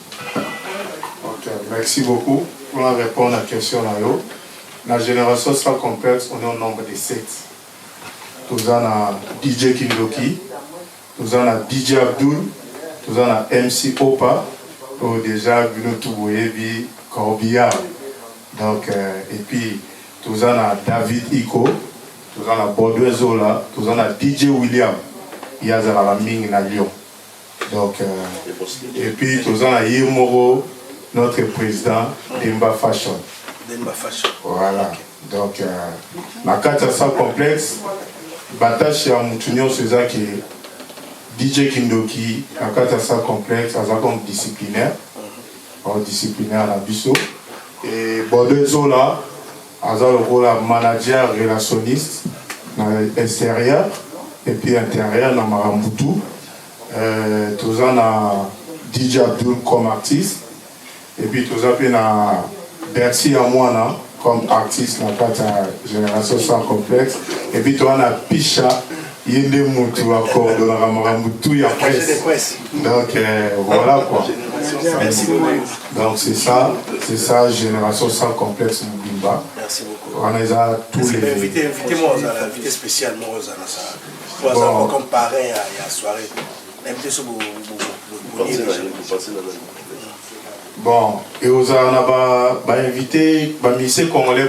Merci beaucoup. Pour répondre à la question. La génération sera complexe, on est au nombre de 7. Nous avons DJ Kindoki, nous avons DJ Abdul, nous avons MC Opa, déjà Bruno Touboyebi, Corbillard. Donc, et puis, nous avons David Iko, nous avons Baudouin Zola, nous avons DJ William, il y a la Ming à Lyon. Donc, et puis, nous avons Yemoro, notre président Demba Fashion. Voilà. Donc, la carte est complexe. Batache à Moutounion, c'est ça qui est DJ Kindoki. La carte est complexe, c'est comme disciplinaire. Disciplinaire à Bisso. Et Bordeaux Zola, c'est le rôle de manager relationniste dans l'extérieur et puis intérieur dans Maramboutou. Tout ça, on a DJ Abdul comme artiste. Et puis tout ça, on a Bertie Amouana comme artiste dans la génération sans complexe. Et puis on a Picha, il y a Moutou encore dans la Maramoutou, il y a presse. Donc voilà quoi. Merci beaucoup. Donc c'est ça, génération sans complexe Moubimba. Merci beaucoup. On a tous les. Invitez-moi, invitez spécialement aux Anassa. Comme parrain à la soirée. Invitez sur vous. Bon, et on a invité les Congolais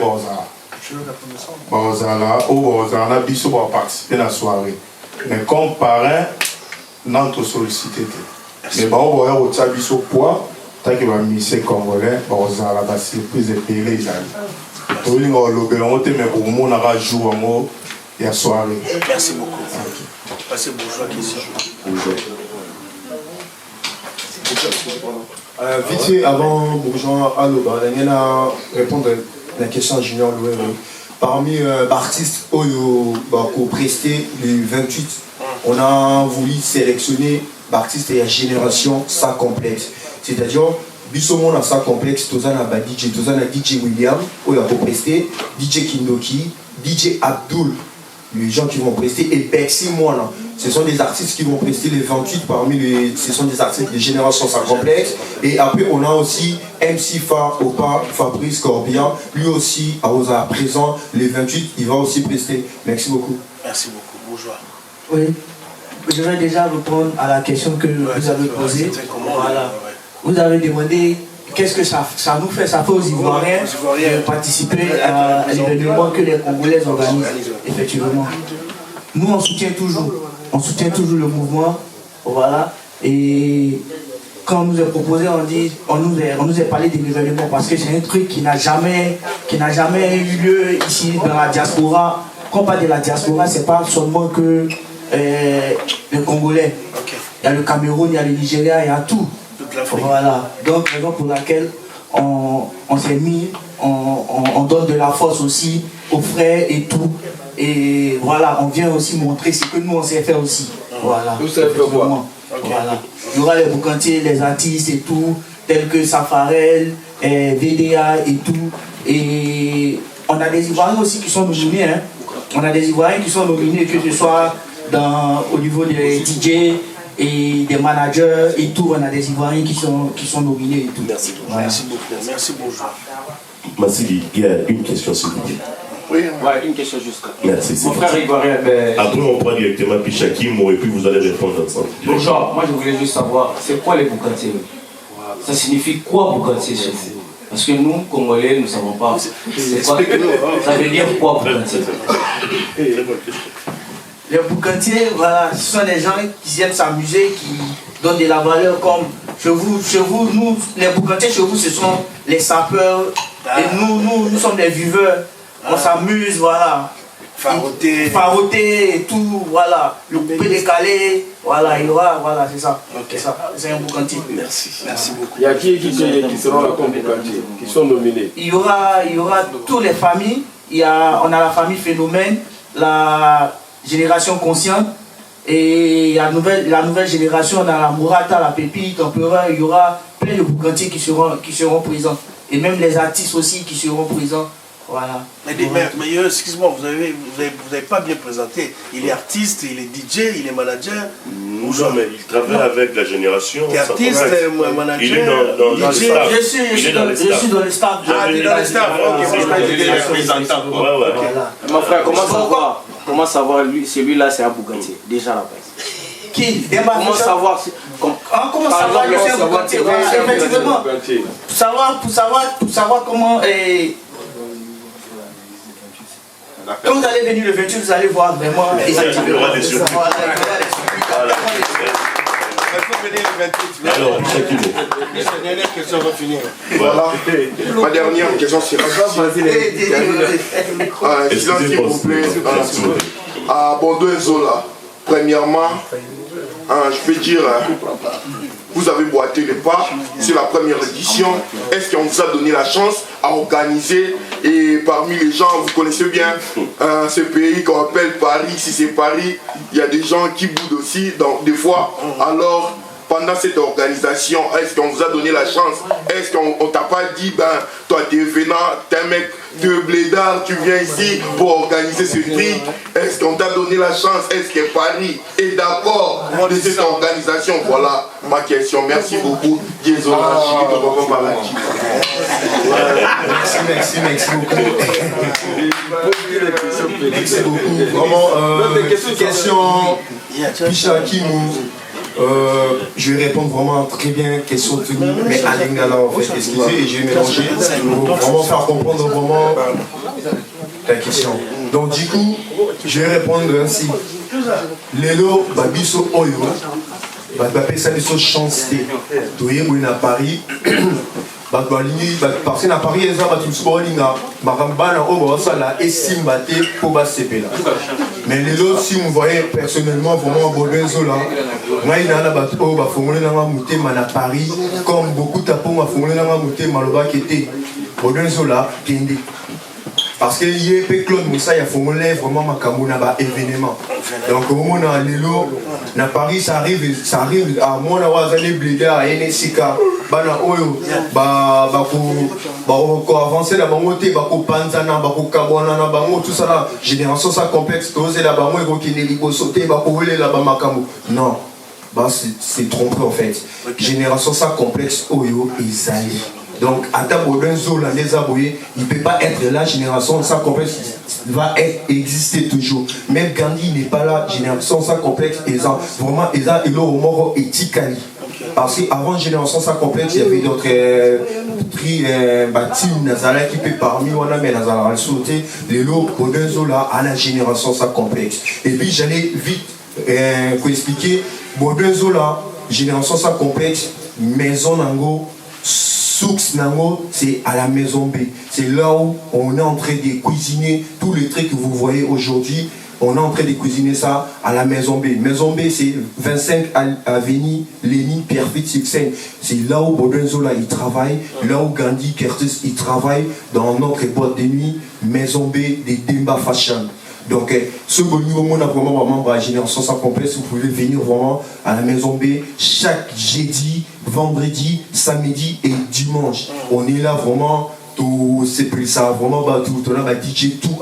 on a biso pour participer à la soirée. Mais comme parrain, on a sollicité. Mais on va avoir biso poids, tant que les Congolais, on a la surprise de payer les amis. On a joué la soirée. Merci beaucoup. Passez bourgeois qui ici. Vite fait, avant Bourgeois, il y a répondre à la question à Junior Loué. Parmi les artistes qui ont presté le 28, on a voulu sélectionner l'artiste et la génération ça complète. C'est-à-dire, Bissomon a ça complexe, tous DJ William, qui a presté, DJ Kindoki, DJ Abdul, les gens qui vont prester, et Bexi Moana. Ce sont des artistes qui vont prester les 28 ce sont des artistes de génération sans complexe. Et après, on a aussi MC Opa, Fabrice Corbillard, lui aussi, à présent, les 28, il va aussi prester. Merci beaucoup. Merci beaucoup, Bourgeois. Oui, je vais déjà répondre à la question que vous avez posée. Voilà. Vous avez demandé qu'est-ce que ça nous fait, ça fait aux Ivoiriens de participer à l'événement que les Congolais organisent. Effectivement. Nous, on soutient toujours le mouvement. Voilà. Et quand on nous a proposé, on nous a parlé de l'événement parce que c'est un truc qui n'a jamais eu lieu ici dans la diaspora. Quand on parle de la diaspora, c'est pas seulement que les Congolais. Il y a le Cameroun, il y a le Nigeria, il y a tout. Voilà. Donc, raison pour laquelle on s'est mis, on donne de la force aussi aux frères et tout. Et voilà, on vient aussi montrer ce que nous on sait faire aussi. Voilà. Tout ça fait quoi? Voilà. Il y aura les boucantiers, les artistes et tout, tels que Safarel, VDA et tout. Et on a des Ivoiriens aussi qui sont nominés. Hein. On a des Ivoiriens qui sont nominés, que ce soit au niveau des DJ et des managers et tout. On a des Ivoiriens qui sont nominés et tout. Merci beaucoup. Voilà. Merci beaucoup. Merci beaucoup. Massili, il y a une question s'il vous plaît. Oui, ouais, une question juste. Merci. Mon frère Ivoirien. Après, on prend directement Pichakim et puis vous allez répondre ensemble. Bonjour, moi je voulais juste savoir, c'est quoi les boucantiers? Ça signifie quoi boucantier chez vous? Parce que nous, Congolais, nous ne savons pas. Ça veut dire quoi boucantier? Les boucantiers, voilà, ce sont des gens qui aiment s'amuser, qui donnent de la valeur comme chez vous, nous, les boucantiers chez vous, ce sont les sapeurs. Et nous sommes des viveurs. On s'amuse, voilà. Faroté et tout, voilà. Le coupé décalé, voilà, il y aura, voilà, c'est ça. Okay. C'est un boucantier. Merci beaucoup. Il y a qui seront là comme boucantier, qui sont nominés? Il y aura toutes les familles. On a la famille Phénomène, la génération consciente, et la nouvelle génération, on a la Mourata, la Pépite, l'Empereur. Il y aura plein de boucantiers qui seront présents. Et même les artistes aussi qui seront présents. Voilà. Mais excuse-moi, vous avez pas bien présenté. Il est artiste, il est DJ, il est manager. Non, mais il travaille avec la génération. Il est artiste, manager. Il est dans le staff. Je suis dans le staff. Ah, il est dans le staff. Il est représentant. Mon frère, comment savoir celui-là c'est un boucantier? Déjà la base. Qui? Comment savoir comment savoir lui c'est un boucantier? Effectivement. Pour savoir comment. Quand vous allez venir le 28, vous allez voir vraiment. Il y aura des surprises. Il faut venir le 28. Alors, la dernière question va finir. Voilà. Ma dernière question c'est s'il vous plaît. À Bordeaux et Zola, premièrement, je peux dire, vous avez boité le pas, c'est la première édition. Est-ce qu'on vous a donné la chance à organiser? Et parmi les gens, vous connaissez bien ce pays qu'on appelle Paris. Si c'est Paris, il y a des gens qui boudent aussi, donc des fois. Alors, pendant cette organisation, est-ce qu'on vous a donné la chance? Est-ce qu'on t'a pas dit, toi t'es venant, t'es un mec de blédard, tu viens ici pour organiser ce truc? Est-ce qu'on t'a donné la chance? Est-ce que Paris est d'accord de cette organisation? Voilà ma question. Merci beaucoup. Merci beaucoup. Merci beaucoup. Vraiment, question Picha Kimou. Je vais répondre vraiment très bien question de mais à l'ingala en fait, excusez, et je vais mélanger pour vraiment faire comprendre vraiment la question. Donc du coup, je vais répondre ainsi. Lelo babiso oyo bapesa biso chance te toyeboyi à Paris. Parce que à Paris, il y a des gens qui mais les autres, si vous voyez personnellement, vraiment, moi, il y a des Paris, comme beaucoup de parce que il y a Claude Moussa, il y a vraiment ma événement. Donc au moment où à Paris, ça arrive à mon avis, Bléda, à NSK, bana oyo, avancer la bangote, panzana, kabwana, tout ça là, génération ça complexe, oser la bango, qui n'est sauter, la bamakamu. Non, c'est trompé en fait. Génération ça complexe, oyo, Isaïe. Donc, à ta là, les aboyés, il ne peut pas être là, génération sans complexe va exister toujours. Même Gandhi n'est pas là, génération sans complexe, vraiment, il a mort éthique. Parce qu'avant génération sans complexe, il y avait d'autres prix bâtis, Nazala qui peut parmi, on a mis Nazala sauter, les lots, là, à la génération sans complexe. Et puis, j'allais vite pour expliquer, là, génération sans complexe, maison Nango, Soux Nango, c'est à la maison B. C'est là où on est en train de cuisiner tous les trucs que vous voyez aujourd'hui. On est en train de cuisiner ça à la maison B. Maison B, c'est 25 avenue Lénine Pierrefitte Succès. C'est là où Bodenzola il travaille, là où Gandhi Curtis il travaille dans notre boîte de nuit, maison B des Demba Fashion. Donc, ce niveau on a vraiment la génération sans complexe, vous pouvez venir vraiment à la maison B chaque jeudi, vendredi, samedi et dimanche. On est là vraiment, c'est pris ça, vraiment, tout, on a DJ tout,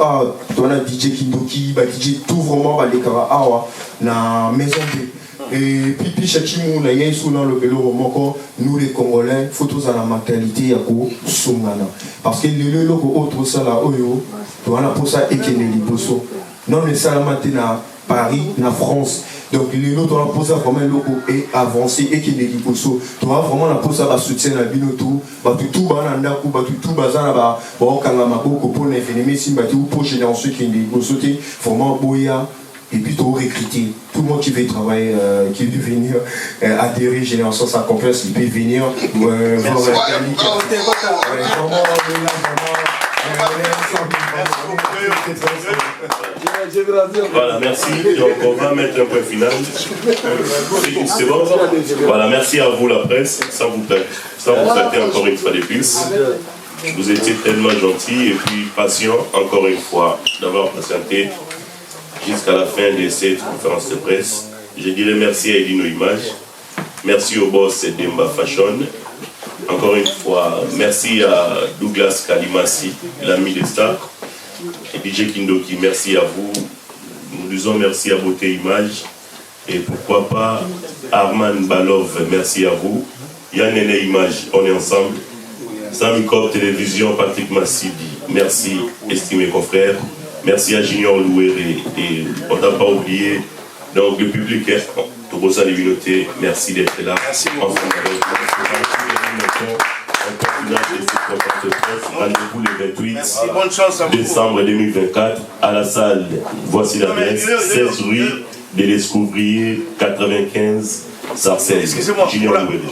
on a DJ Kindoki, DJ tout vraiment, les Kara, la maison B. Et puis, chaque monde, il y a dans le vélo, nous les Congolais, photos à la maternité, parce que les locaux autres, ça là, on a pour ça et qu'il y a non nécessairement à Paris, en France. Donc les autres on a posé vraiment locaux et avancé et qu'il y a des poussos. Tu vois vraiment la pose à soutien à binotou, tout banandaku, tout bazar là, bon quand la maboko pour l'événement si pour génération qui est des poussos, vraiment boya. Et puis tout recruter, tout le monde qui veut travailler, qui veut venir adhérer génération sans complexe, il peut venir. Voilà, merci. Donc, on va mettre un point final. C'est bon? Voilà, merci à vous, la presse. Sans vous flatter encore une fois de plus. Vous étiez tellement gentils et puis patients, encore une fois, d'avoir patienté jusqu'à la fin de cette conférence de presse. Je dirais merci à Edino Image. Merci au boss Demba Fashion. Encore une fois, merci à Douglas Kalimasi, l'ami des stars. Et DJ Kindoki, merci à vous. Nous disons merci à Beauté Image. Et pourquoi pas Arman Balov, merci à vous. Yann Nene Image, on est ensemble. Samikov Télévision, Patrick Massidi, merci, estimés confrères. Merci à Junior Louéré. Et on n'a pas oublié, donc le public, tout le monde Divinoté, merci d'être là. Merci beaucoup. Rendez-vous le 28 décembre 2024 à la salle. Voici l'adresse 16 rue de l'Escouvrier 95 Sarcelles. Excusez-moi,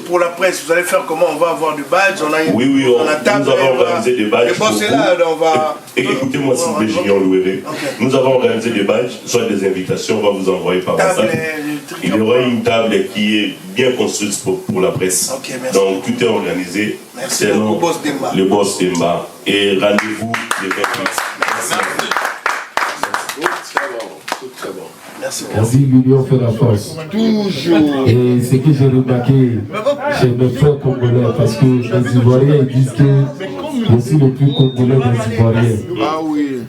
pour la presse, vous allez faire comment? On va avoir du badge, on a une, oui, on a table, nous avons organisé des badges. On va... Écoutez-moi s'il vous plaît, Junior Louéré. Nous avons organisé des badges, soit des invitations, on va vous envoyer par WhatsApp. Il y aura une table qui est bien construite pour la presse. Donc tout est organisé. Merci beaucoup, le boss Demba. Et rendez-vous le 28. Merci. On dit l'union fait la force. Toujours. Et ce que j'ai remarqué chez mes frères congolais, parce que les Ivoiriens disent que je suis le plus congolais des Ivoiriens. Ah oui.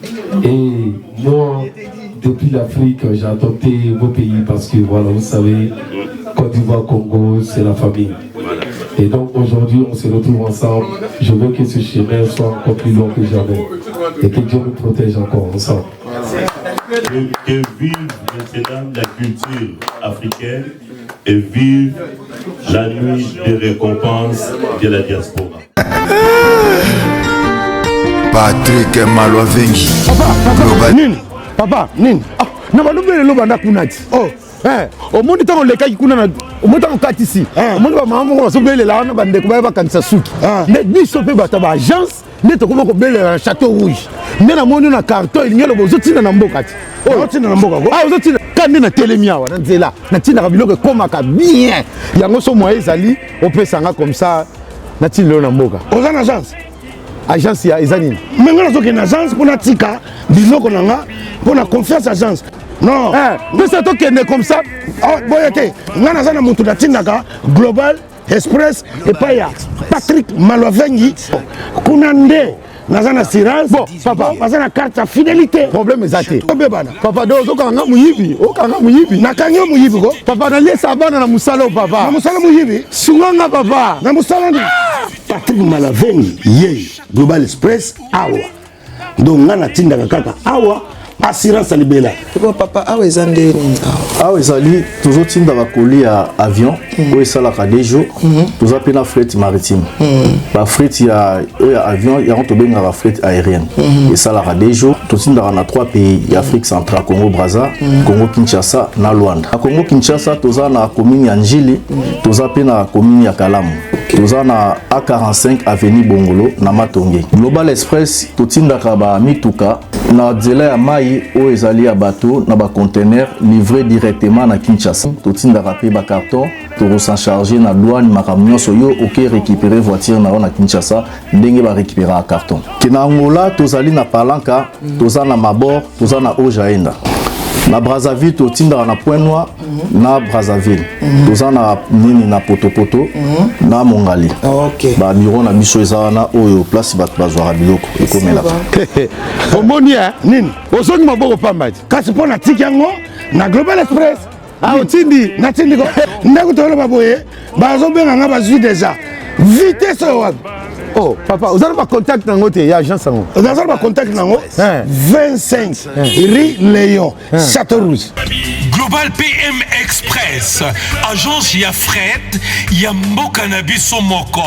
Et moi, depuis l'Afrique, j'ai adopté vos pays parce que voilà, vous savez, Côte d'Ivoire, Congo, c'est la famille. Et donc aujourd'hui, on se retrouve ensemble. Je veux que ce chemin soit encore plus long que jamais. Et que Dieu nous protège encore ensemble. Que vive maintenant la culture africaine et vive la nuit de récompense de la diaspora. Patrick Maloavengi. Papa, Nini. Na balobele lo banda kunati. Oh, au monde tant on les kaki kuna na au monde on katisi. Au monde ba maman so bele la na bande ko ba kanisa suki. Mais biso pe bata ba agence ne to ko bele na Château Rouge. Mais na moni na carton il nyelo bozo tina na mboka ti. Oh, tina na mboka ko. Ah, bozo tina kandi na telemia wa na nzela. Na tina ka biloko komaka bien. Yango so moye ezali opesanga comme ça na tina na mboka. Oza na agence. Agence ya ezanini. Mais ngana soki na agence pour na tika biloko nanga pour na confiance agence. Non, mais c'est toi qui est comme ça. Oh, boyete, ngana zana mutu na tindaka Global Express et pas ya Patrick Maloavengi. Kunande nazana assurance. Bon, papa, nazana carte à fidélité. Problème ezate. Obebana. Papa dozo kanga muyibi. O kanga muyibi. Nakanyo muyibi ko. Papa na lesa bana na musala papa. Na musala muyibi. Sunganga papa. Na musala ni. Patrick Maloavengi ye Global Express awa. Donc ngana tindaka kaka awa. Assurance libela. Papa, awa ezande awa ezali toujours tinda bakoli ya avion oyo esalaka des jours toza mpe na fret maritime bafret ya avion yango tobengaka fret aérienne esalaka des jours totindaka na 3 pays ya Afrique centrale, Congo Brazza, Congo Kinshasa na Luanda. Na Congo Kinshasa toza na commune ya Njili, toza mpe na commune ya Kalamu, toza na A45 avenue Bongolo na Matonge. Global Express totindaka ba mituka na nzela ya mai oyo ezali ya bateau na ba conteneur livré directement na Kinshasa. Totindaka pe ba carton to s'en charger na douane makambo nyonso yo oke récupérer voiture na na Kinshasa ndenge ba récupérer un carton. Kina Angola tozali na Palanca, toza na Mabor, toza na Ojaenda. Na Brazzaville totindaka na Point Noir na Brazzaville. Toza na nini na Potopoto na Mongali. OK. Ba bureau na biso eza na oyo place bato bazwaka biloko ekomela. Omoni nini? Osongi maboko pambati. Kasi pona tiki yango na Global Express. Ah otindi na tindi ko. Ndako tolo baboye. Bazo benga nga bazwi déjà. Vitesse wapi? Oh, papa, vous avez pas contact dans votre agence? Vous avez pas contact dans 25 rue Léon, Château Rouge. Global PM Express, agence ya fret, ya mboka na biso moko.